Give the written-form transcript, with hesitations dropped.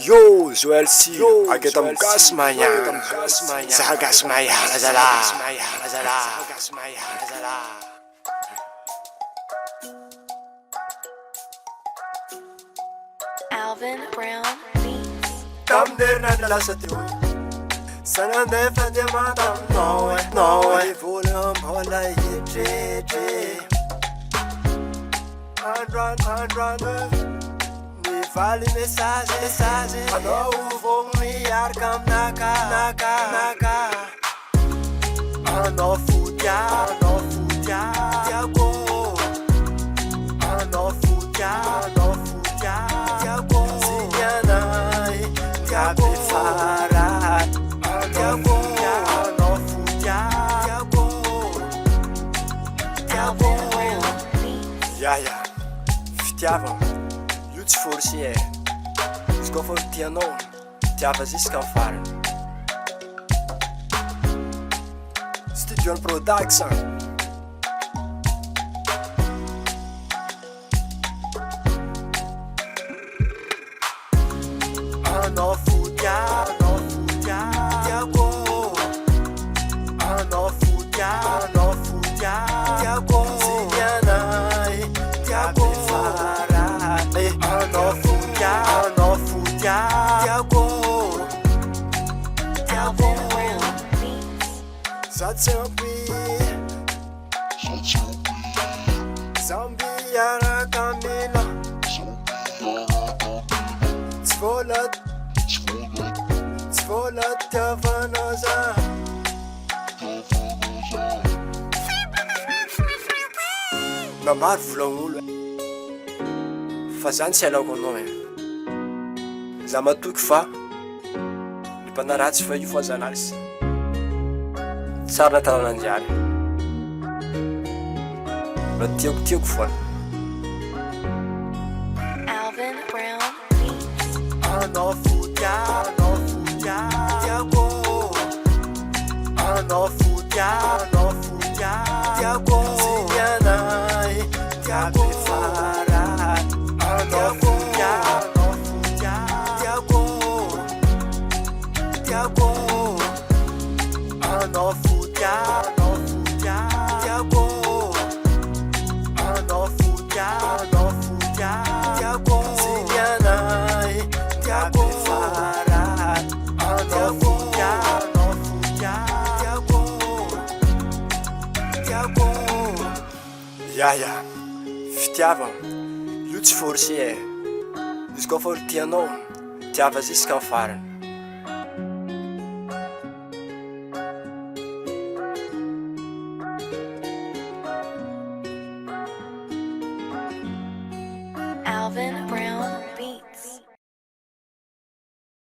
Yo, Joel C, aketa mikasy magnana, zagasy magnana zala. Alvin Brown Beats. Tamn'herinandro lasa teo sanandefa dia mandaminao e voly ambola hitretre androandro mivaly message anao vo miaraka aminaka anao fotiako anao fotiako Zianai Gabi Farah Diabo Anao fotiako Alvin Brown Beats. Yaya fitiavana io tsy forcé e izy koa fa tianao tiava jusqu'à farany Studio Production Anao fotiako Anao fotiako Zianai Gabi Farah Anao fotiako Alvin Brown Beats. Zatsampy Zambi araka mila Tsy vola tiavana za Namaro volagn'olo fa zany tsy alaoko anao e za matoky fa ny mpanaratsy fa io fa zanazy tsara tanananjary mba tiako foana Alvin Brown Beats. Anao fotiako Anao fotiako Zianai Gabi Farah Anao fotiako Anao fotiako Zianai Gabi Farah Anao fotiako Yaya fitiavana io tsy forcé e izy koa fa tianao tiava jusqu'à farany Alvin Brown